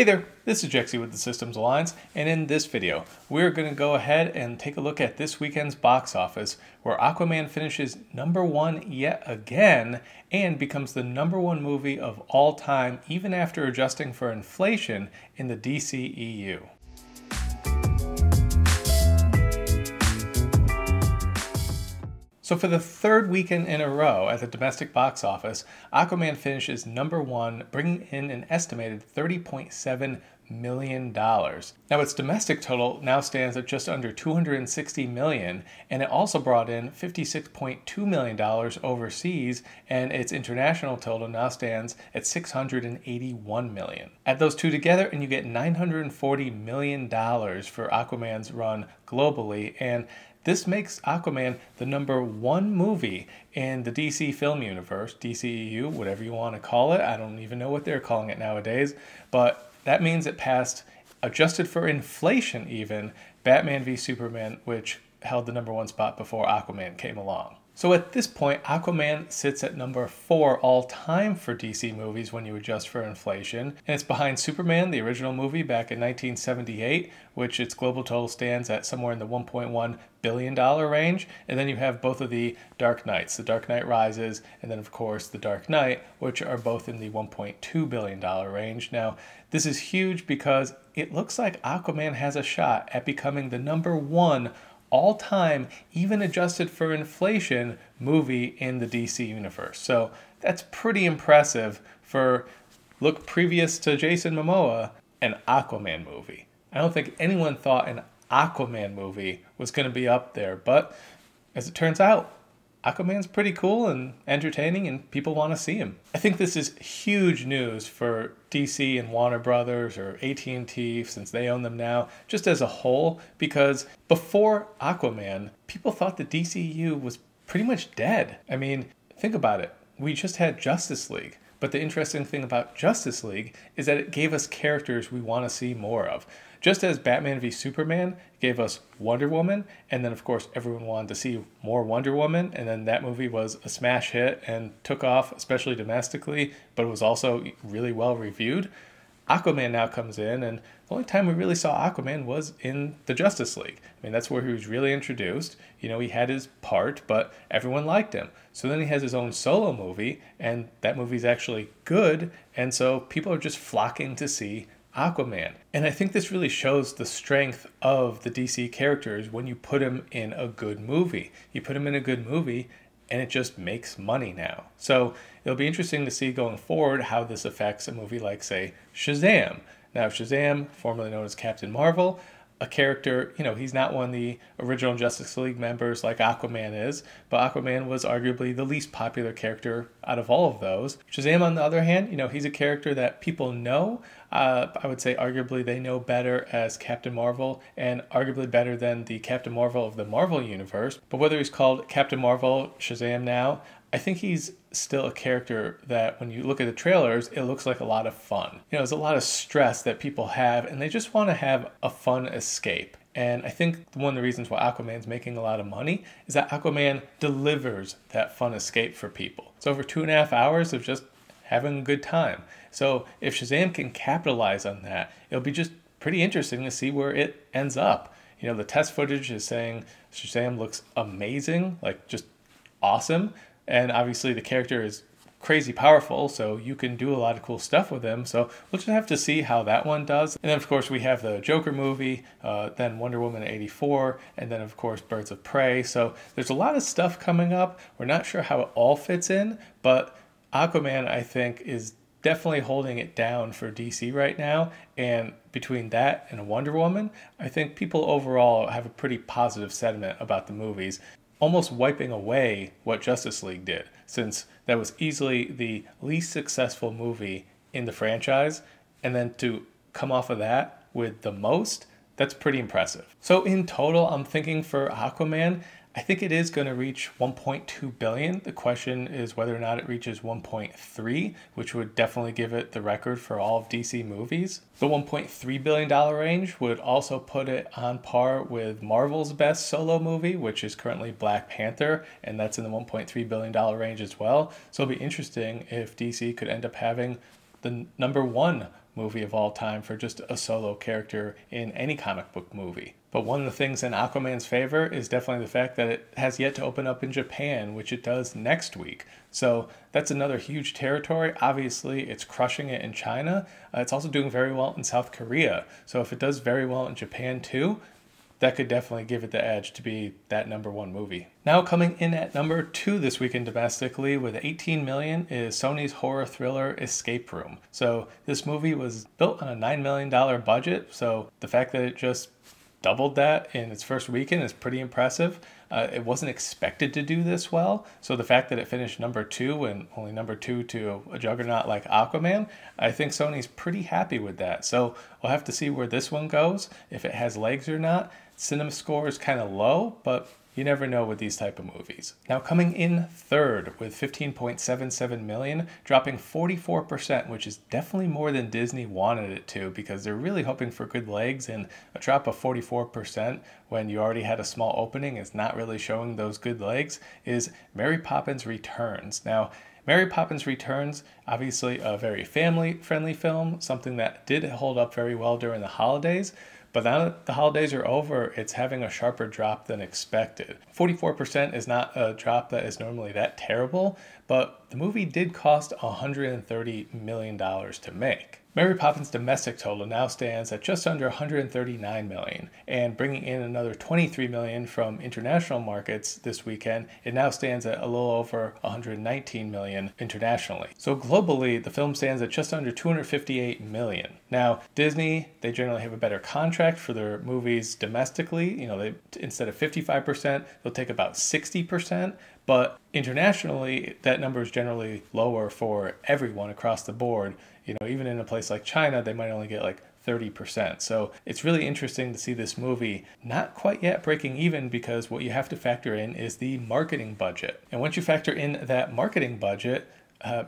Hey there, this is Jexy with the Systems Alliance, and in this video, we're going to go ahead and take a look at this weekend's box office, where Aquaman finishes #1 yet again, and becomes the #1 movie of all time, even after adjusting for inflation in the DCEU. So for the third weekend in a row at the domestic box office, Aquaman finishes #1, bringing in an estimated $30.7 million. Now its domestic total now stands at just under $260 million, and it also brought in $56.2 million overseas, and its international total now stands at $681 million. Add those two together and you get $940 million for Aquaman's run globally, and this makes Aquaman the #1 movie in the DC film universe, DCEU, whatever you want to call it. I don't even know what they're calling it nowadays, but that means it passed, adjusted for inflation even, Batman v Superman, which held the #1 spot before Aquaman came along. So at this point, Aquaman sits at #4 all time for DC movies when you adjust for inflation, and it's behind Superman, the original movie back in 1978, which its global total stands at somewhere in the $1.1 billion range, and then you have both of the Dark Knights, The Dark Knight Rises, and then of course The Dark Knight, which are both in the $1.2 billion range. Now, this is huge because it looks like Aquaman has a shot at becoming the #1 all-time, even adjusted for inflation, movie in the DC universe. So that's pretty impressive for, look, previous to Jason Momoa, an Aquaman movie. I don't think anyone thought an Aquaman movie was going to be up there, but as it turns out, Aquaman's pretty cool and entertaining, and people want to see him. I think this is huge news for DC and Warner Brothers, or AT&T, since they own them now, just as a whole, because before Aquaman, people thought the DCEU was pretty much dead. I mean, think about it. We just had Justice League. But the interesting thing about Justice League is that it gave us characters we want to see more of. Just as Batman v Superman gave us Wonder Woman, and then of course everyone wanted to see more Wonder Woman, and then that movie was a smash hit and took off, especially domestically, but it was also really well reviewed. Aquaman now comes in, and the only time we really saw Aquaman was in the Justice League. I mean, that's where he was really introduced. You know, he had his part, but everyone liked him. So then he has his own solo movie, and that movie's actually good, and so people are just flocking to see Aquaman. And I think this really shows the strength of the DC characters when you put him in a good movie. You put him in a good movie, and it just makes money now. So it'll be interesting to see going forward how this affects a movie like, say, Shazam. Now, Shazam, formerly known as Captain Marvel, a character, you know, he's not one of the original Justice League members like Aquaman is, but Aquaman was arguably the least popular character out of all of those. Shazam, on the other hand, you know, he's a character that people know. I would say arguably they know better as Captain Marvel, and arguably better than the Captain Marvel of the Marvel Universe. But whether he's called Captain Marvel, Shazam now, I think he's still a character that when you look at the trailers, it looks like a lot of fun. You know, there's a lot of stress that people have, and they just want to have a fun escape. And I think one of the reasons why Aquaman's making a lot of money is that Aquaman delivers that fun escape for people. It's over 2.5 hours of just having a good time. So if Shazam can capitalize on that, it'll be just pretty interesting to see where it ends up. You know, the test footage is saying Shazam looks amazing, like just awesome. And obviously the character is crazy powerful, so you can do a lot of cool stuff with him. So we'll just have to see how that one does. And then of course we have the Joker movie, then Wonder Woman 84, and then of course Birds of Prey. So there's a lot of stuff coming up. We're not sure how it all fits in, but Aquaman, I think, is definitely holding it down for DC right now. And between that and Wonder Woman, I think people overall have a pretty positive sentiment about the movies, almost wiping away what Justice League did, since that was easily the least successful movie in the franchise. And then to come off of that with the most, that's pretty impressive. So in total, I'm thinking for Aquaman, I think it is going to reach 1.2 billion. The question is whether or not it reaches 1.3, which would definitely give it the record for all of DC movies. The $1.3 billion range would also put it on par with Marvel's best solo movie, which is currently Black Panther, and that's in the $1.3 billion range as well. So it'll be interesting if DC could end up having the #1 movie of all time for just a solo character in any comic book movie. But one of the things in Aquaman's favor is definitely the fact that it has yet to open up in Japan, which it does next week. So that's another huge territory. Obviously, it's crushing it in China. It's also doing very well in South Korea. So if it does very well in Japan too, that could definitely give it the edge to be that #1 movie. Now coming in at #2 this weekend domestically with 18 million is Sony's horror thriller Escape Room. So this movie was built on a $9 million budget, so the fact that it just doubled that in its first weekend is pretty impressive. It wasn't expected to do this well, so the fact that it finished #2 and only #2 to a juggernaut like Aquaman, I think Sony's pretty happy with that. So we'll have to see where this one goes, if it has legs or not. Cinema score is kind of low, but you never know with these type of movies. Now coming in third with 15.77 million, dropping 44%, which is definitely more than Disney wanted it to, because they're really hoping for good legs, and a drop of 44% when you already had a small opening is not really showing those good legs, is Mary Poppins Returns. Now, Mary Poppins Returns, obviously a very family-friendly film, something that did hold up very well during the holidays. But now that the holidays are over, it's having a sharper drop than expected. 44% is not a drop that is normally that terrible, but the movie did cost $130 million to make. Mary Poppins' domestic total now stands at just under 139 million, and bringing in another 23 million from international markets this weekend, it now stands at a little over 119 million internationally. So globally, the film stands at just under 258 million. Now, Disney, they generally have a better contract for their movies domestically. You know, they, instead of 55%, they'll take about 60%. But internationally, that number is generally lower for everyone across the board. You know, even in a place like China, they might only get like 30%. So it's really interesting to see this movie not quite yet breaking even, because what you have to factor in is the marketing budget. And once you factor in that marketing budget,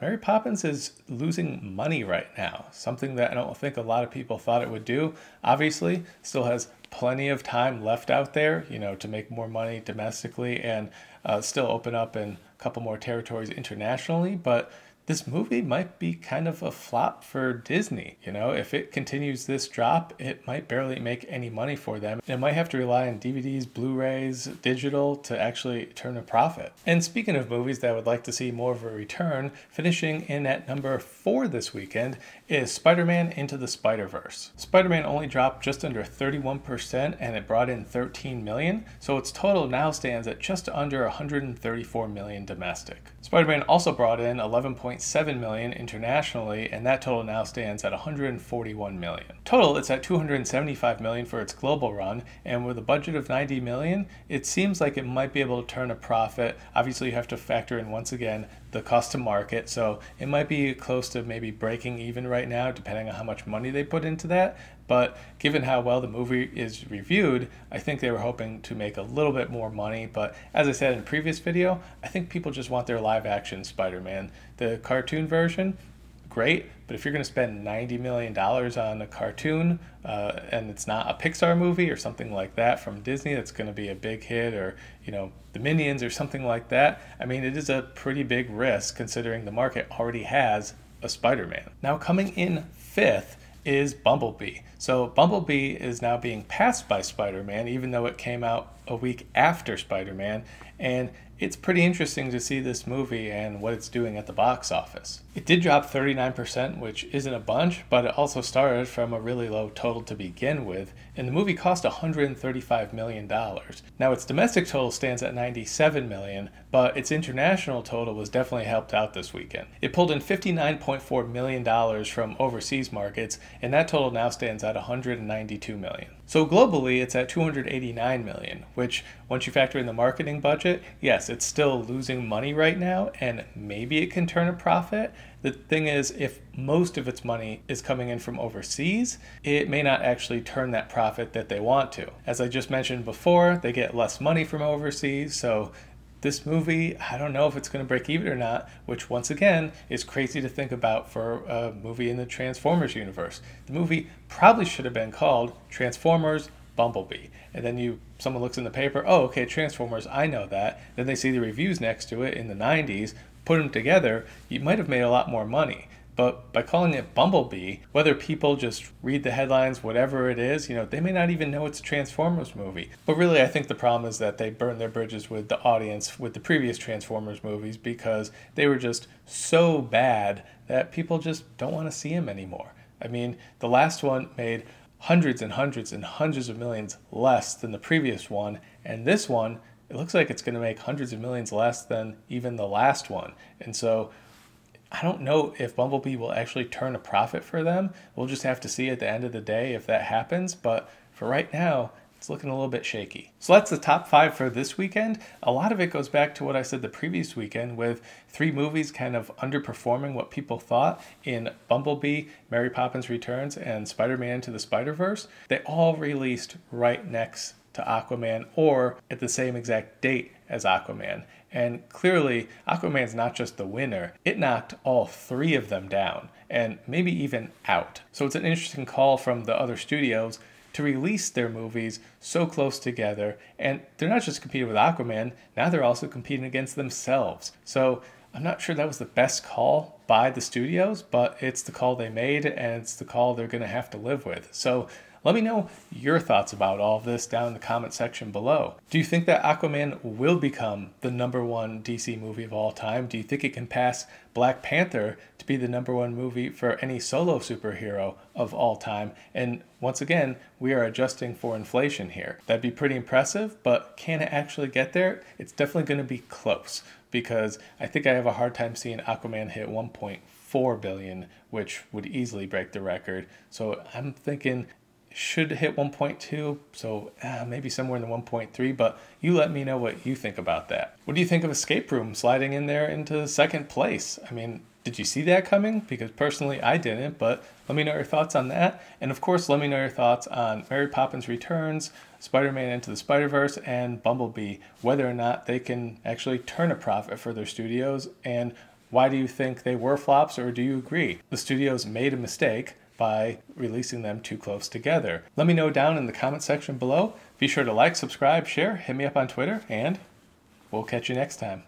Mary Poppins is losing money right now, something that I don't think a lot of people thought it would do. Obviously, still has plenty of time left out there, you know, to make more money domestically and still open up in a couple more territories internationally. But this movie might be kind of a flop for Disney. You know, if it continues this drop, it might barely make any money for them. It might have to rely on DVDs, Blu-rays, digital to actually turn a profit. And speaking of movies that would like to see more of a return, finishing in at #4 this weekend is Spider-Man Into the Spider-Verse. Spider-Man only dropped just under 31% and it brought in 13 million, so its total now stands at just under 134 million domestic. Spider-Man also brought in 11.7 million internationally, and that total now stands at 141 million. Total, it's at 275 million for its global run, and with a budget of 90 million, it seems like it might be able to turn a profit. Obviously, you have to factor in, once again, the cost to market, so it might be close to maybe breaking even right now, depending on how much money they put into that. But given how well the movie is reviewed, I think they were hoping to make a little bit more money. But as I said in a previous video, I think people just want their live action Spider-Man. The cartoon version, great, but if you're going to spend $90 million on a cartoon and it's not a Pixar movie or something like that from Disney that's going to be a big hit, or, you know, the Minions or something like that, I mean, it is a pretty big risk considering the market already has a Spider-Man. Now coming in 5th is Bumblebee. So Bumblebee is now being passed by Spider-Man, even though it came out a week after Spider-Man, and it's pretty interesting to see this movie and what it's doing at the box office. It did drop 39%, which isn't a bunch, but it also started from a really low total to begin with, and the movie cost $135 million. Now its domestic total stands at 97 million, but its international total was definitely helped out this weekend. It pulled in $59.4 million from overseas markets, and that total now stands at 192 million. So globally, it's at 289 million, which once you factor in the marketing budget, yes, it's still losing money right now, and maybe it can turn a profit. The thing is, if most of its money is coming in from overseas, it may not actually turn that profit that they want to. As I just mentioned before, they get less money from overseas, so this movie, I don't know if it's going to break even or not, which once again is crazy to think about for a movie in the Transformers universe. The movie probably should have been called Transformers Bumblebee. And then someone looks in the paper, oh, okay, Transformers, I know that. Then they see the reviews next to it in the 90s, put them together, you might have made a lot more money. But by calling it Bumblebee, whether people just read the headlines, whatever it is, they may not even know it's a Transformers movie. But really, I think the problem is that they burned their bridges with the audience with the previous Transformers movies because they were just so bad that people just don't want to see them anymore. I mean, the last one made hundreds and hundreds and hundreds of millions less than the previous one, and this one, it looks like it's going to make hundreds of millions less than even the last one. And so I don't know if Bumblebee will actually turn a profit for them. We'll just have to see at the end of the day if that happens. But for right now, it's looking a little bit shaky. So that's the top 5 for this weekend. A lot of it goes back to what I said the previous weekend with 3 movies kind of underperforming what people thought in Bumblebee, Mary Poppins Returns, and Spider-Man Into the Spider-Verse. They all released right next to Aquaman or at the same exact date as Aquaman. And clearly, Aquaman's not just the winner. It knocked all 3 of them down and maybe even out. So it's an interesting call from the other studios to release their movies so close together. And they're not just competing with Aquaman, now they're also competing against themselves. So I'm not sure that was the best call by the studios, but it's the call they made and it's the call they're going to have to live with. So let me know your thoughts about all of this down in the comment section below. Do you think that Aquaman will become the #1 DC movie of all time? Do you think it can pass Black Panther to be the #1 movie for any solo superhero of all time? And once again, we are adjusting for inflation here. That'd be pretty impressive, but can it actually get there? It's definitely going to be close because I think I have a hard time seeing Aquaman hit 1.4 billion, which would easily break the record. So I'm thinking should hit 1.2, so maybe somewhere in the 1.3, but you let me know what you think about that. What do you think of Escape Room sliding in there into second place? I mean, did you see that coming? Because personally, I didn't, but let me know your thoughts on that. And of course, let me know your thoughts on Mary Poppins Returns, Spider-Man Into the Spider-Verse, and Bumblebee, whether or not they can actually turn a profit for their studios, and why do you think they were flops, or do you agree the studios made a mistake by releasing them too close together? Let me know down in the comment section below. Be sure to like, subscribe, share, hit me up on Twitter, and we'll catch you next time.